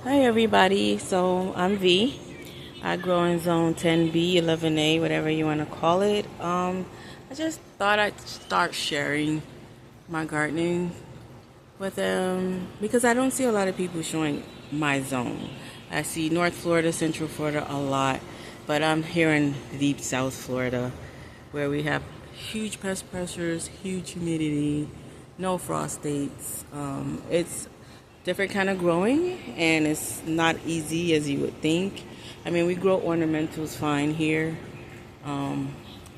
Hi everybody, so I'm V. I grow in zone 10B, 11A, whatever you want to call it. I just thought I'd start sharing my gardening with them because I don't see a lot of people showing my zone. I see North Florida, Central Florida a lot, but I'm here in deep South Florida where we have huge pest pressures, huge humidity, no frost dates. It's different kind of growing and it's not easy as you would think. I mean, we grow ornamentals fine here,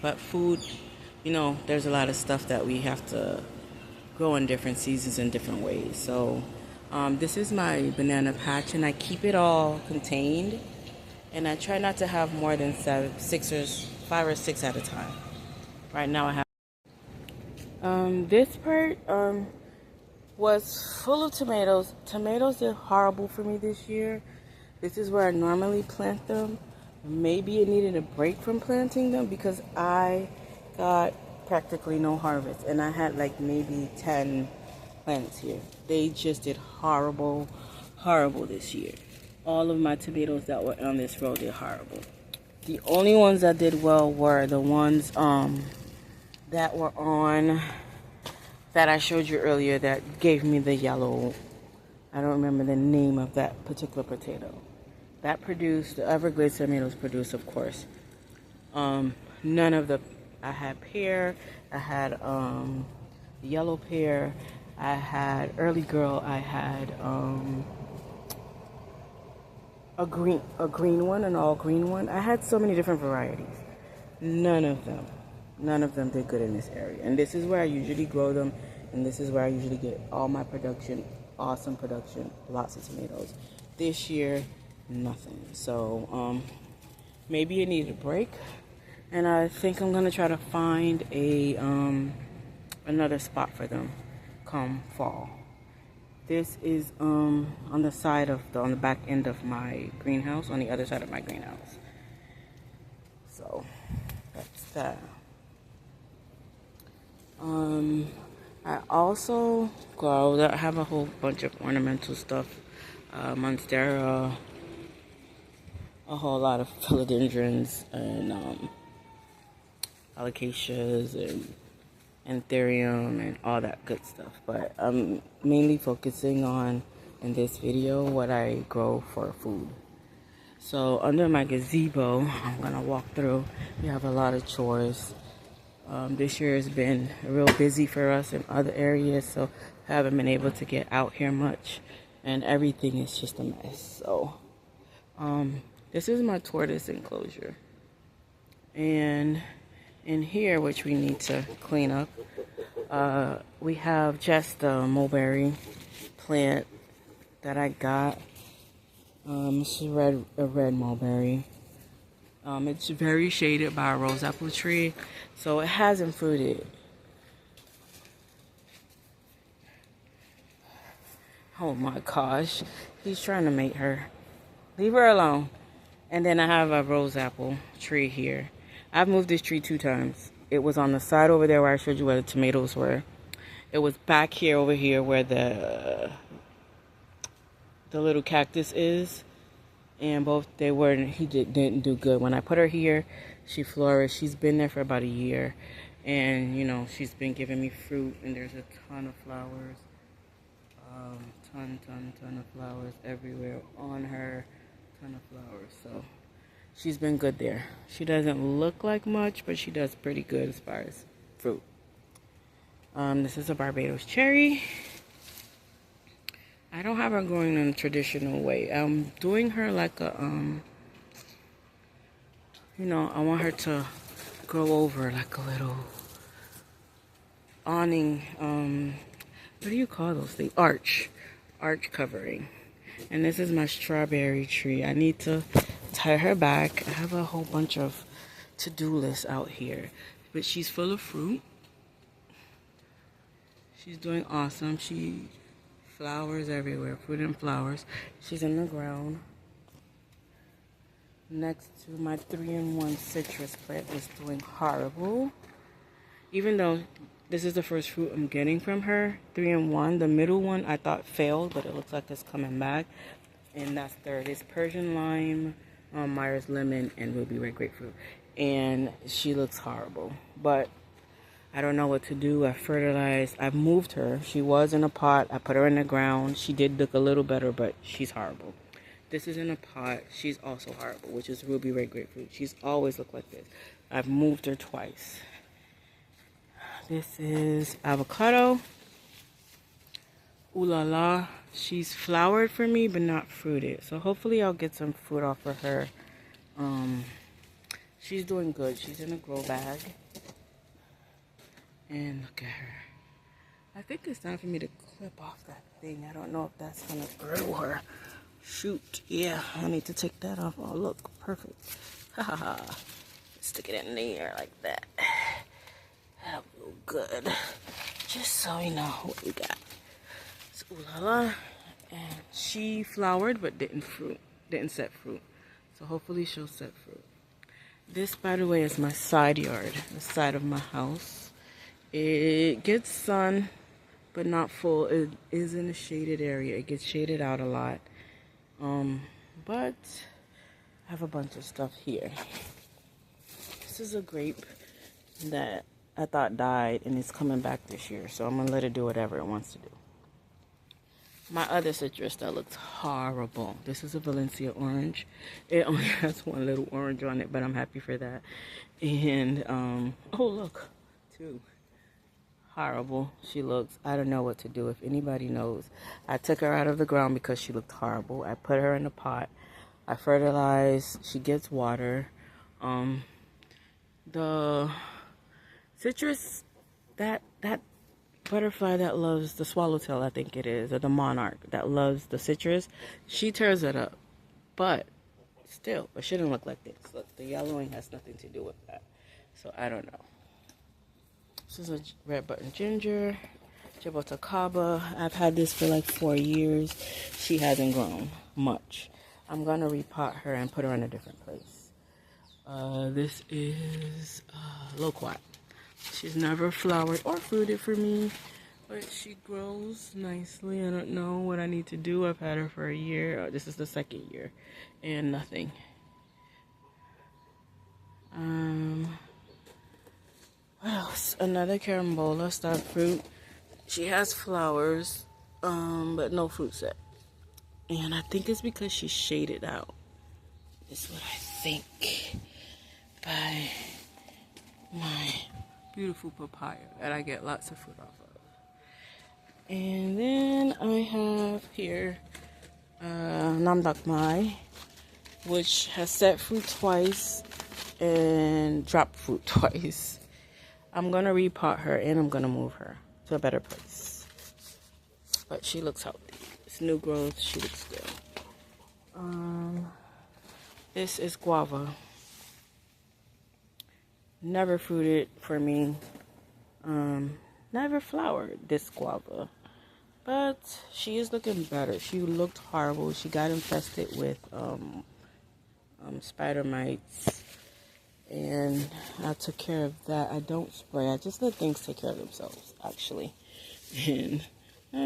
but food, there's a lot of stuff that we have to grow in different seasons in different ways. So this is my banana patch and I keep it all contained and I try not to have more than 5 or 6 at a time. Right now I have this part was full of tomatoes. Tomatoes did horrible for me this year. This is where I normally plant them. Maybe it needed a break from planting them because I got practically no harvest and I had like maybe 10 plants here. They just did horrible this year. All of my tomatoes that were on this row did horrible. The only ones that did well were the ones that were on that I showed you earlier that gave me the yellow. I don't remember the name of that particular potato. That produced, the Everglades tomatoes produced, of course. None of the, I had pear, I had yellow pear, I had early girl, I had a green one, an all green one. I had so many different varieties. None of them did good in this area. And this is where I usually grow them, and this is where I usually get all my production, awesome production, lots of tomatoes. This year, nothing. So maybe it needed a break, and I think I'm gonna try to find a another spot for them come fall. This is on the side of on the back end of my greenhouse, on the other side of my greenhouse. So that's that. I also I have a whole bunch of ornamental stuff. Monstera, a whole lot of philodendrons and alocasias and anthurium and all that good stuff. But I'm mainly focusing on, in this video, what I grow for food. So under my gazebo, I'm gonna walk through. We have a lot of chores. This year has been real busy for us in other areas, so I haven't been able to get out here much, and everything is just a mess. So this is my tortoise enclosure, and in here, which we need to clean up, we have just a mulberry plant that I got. It's a red mulberry. It's very shaded by a rose apple tree, so it hasn't fruited. Oh my gosh, he's trying to mate her. Leave her alone. And then I have a rose apple tree here. I've moved this tree 2 times. It was on the side over there where I showed you where the tomatoes were. It was back here over here where the little cactus is. And he didn't do good. When I put her here, she flourished. She's been there for about a year. And, she's been giving me fruit. And there's a ton of flowers. Ton of flowers everywhere on her. Ton of flowers. So she's been good there. She doesn't look like much, but she does pretty good as far as fruit. This is a Barbados cherry. I don't have her growing in a traditional way. I'm doing her like a, I want her to grow over like a little awning, what do you call those things? Arch covering. And this is my strawberry tree. I need to tie her back. I have a whole bunch of to-do lists out here, but she's full of fruit. She's doing awesome. She flowers everywhere, fruit and flowers. She's in the ground next to my 3-in-1 citrus plant. Is doing horrible, even though this is the first fruit I'm getting from her. 3-in-1. The middle one I thought failed, but it looks like it's coming back. and that's third. It's Persian lime, Myers lemon, and ruby red grapefruit. And she looks horrible, but I don't know what to do. I fertilized. I've moved her. She was in a pot. I put her in the ground. She did look a little better, but she's horrible. This is in a pot. She's also horrible, which is ruby red grapefruit. She's always looked like this. I've moved her twice. This is avocado. Ooh la la. She's flowered for me, but not fruited. So hopefully I'll get some fruit off of her. She's doing good. She's in a grow bag. And look at her. I think it's time for me to clip off that thing. I don't know if that's gonna grow her. Shoot. Yeah, I need to take that off. Oh, look. Perfect. Ha ha ha. Stick it in there like that. That'll go good. Just so we know what we got. It's ooh la la. And she flowered but didn't set fruit. So hopefully she'll set fruit. This, by the way, is my side yard, the side of my house. It gets sun, but not full. It is in a shaded area. It gets shaded out a lot. But I have a bunch of stuff here. This is a grape that I thought died, and it's coming back this year. So I'm going to let it do whatever it wants to do. My other citrus that looks horrible. This is a Valencia orange. It only has one little orange on it, but I'm happy for that. And, oh look, two. Horrible. She looks, I don't know what to do. If anybody knows. I took her out of the ground because she looked horrible. I put her in a pot. I fertilized. She gets water. The citrus, that butterfly that loves the swallowtail, I think it is, or the monarch that loves the citrus, she tears it up. But still, it shouldn't look like this. Look, the yellowing has nothing to do with that. So I don't know. This is a red button ginger, Jabotacaba. I've had this for like 4 years. She hasn't grown much. I'm gonna repot her and put her in a different place. This is loquat. She's never flowered or fruited for me, but she grows nicely. I don't know what I need to do. I've had her for a year. This is the second year, and nothing. What else? Another carambola, star fruit. She has flowers, but no fruit set. And I think it's because she's shaded out. Is what I think. By my beautiful papaya that I get lots of fruit off of. And then I have here Namdak Mai, which has set fruit twice and dropped fruit twice. I'm gonna repot her and I'm gonna move her to a better place. But she looks healthy. It's new growth. She looks good. This is guava. Never fruited for me. Never flowered, this guava. But she is looking better. She looked horrible. She got infested with spider mites. And I took care of that. I don't spray. I just let things take care of themselves, actually. And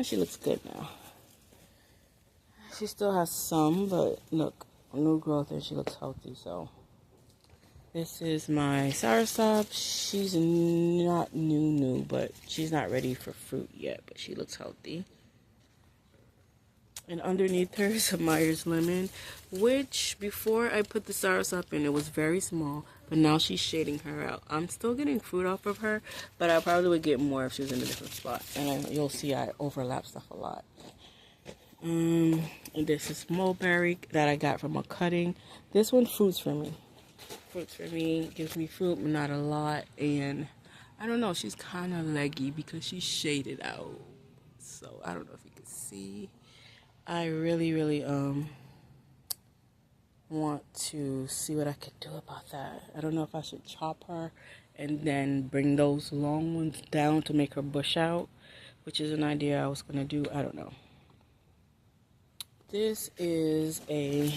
she looks good now. She still has some, but look, new growth, and she looks healthy, so. This is my soursop. She's not new, but she's not ready for fruit yet, but she looks healthy. And underneath her is a Myers lemon, which before I put the soursop in, it was very small, but now she's shading her out. I'm still getting fruit off of her, but I probably would get more if she was in a different spot. And you'll see I overlap stuff a lot. And this is mulberry that I got from a cutting. This one fruits for me. Fruits for me, gives me fruit, but not a lot. And I don't know, she's kind of leggy because she's shaded out. So I don't know if you can see. I really want to see what I could do about that. I don't know if I should chop her and then bring those long ones down to make her bush out, which is an idea I was going to do. I don't know. This is a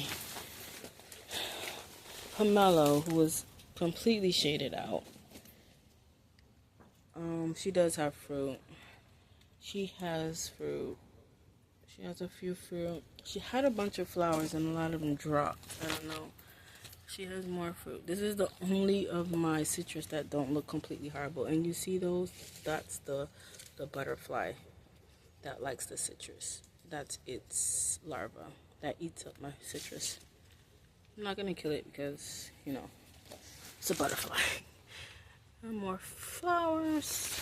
pomelo who was completely shaded out. She does have fruit. She has fruit. She has a few fruit. She had a bunch of flowers and a lot of them dropped. I don't know. She has more fruit. This is the only of my citrus that don't look completely horrible. And you see those? That's the butterfly that likes the citrus. That's its larva that eats up my citrus. I'm not gonna kill it because, you know, it's a butterfly. And more flowers.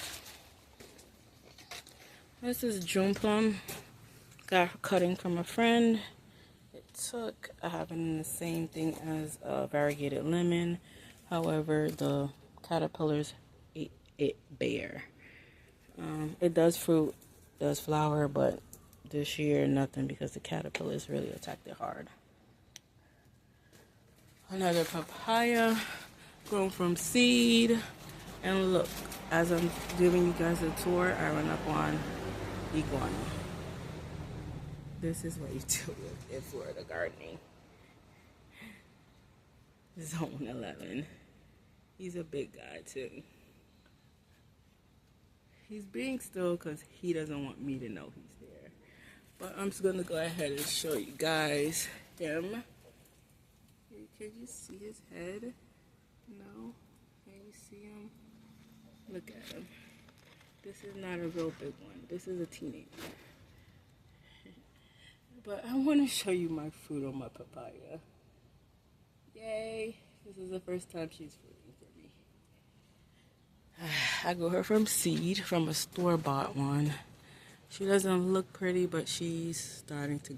This is June plum. Got a cutting from a friend. I have it in the same thing as a variegated lemon. However, the caterpillars ate it bare. It does fruit, does flower, but this year nothing because the caterpillars really attacked it hard. Another papaya grown from seed. And look, as I'm giving you guys a tour, I run up on iguana. This is what you do in Florida gardening. Zone 11. He's a big guy too. He's being still because he doesn't want me to know he's there. But I'm just gonna go ahead and show you guys him. Can you see his head? No? Can you see him? Look at him. This is not a real big one. This is a teenager. But I want to show you my fruit on my papaya. Yay! This is the first time she's fruiting for me. I got her from seed, from a store-bought one. She doesn't look pretty, but she's starting to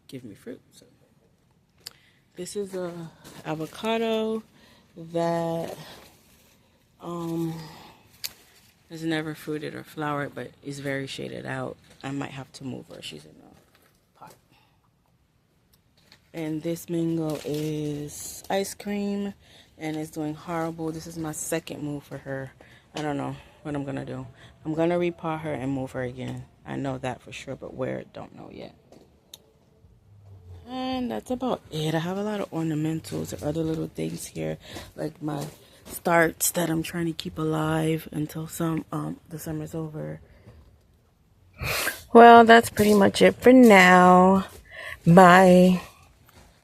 give me fruit. So this is a avocado that has never fruited or flowered, but is very shaded out. I might have to move her. She's in a pot. And this mango is ice cream and it's doing horrible. This is my second move for her. I don't know what I'm gonna do. I'm gonna repot her and move her again. I know that for sure, but where, don't know yet. And that's about it. I have a lot of ornamentals or other little things here, like my starts that I'm trying to keep alive until the summer's over. Well, that's pretty much it for now. Bye.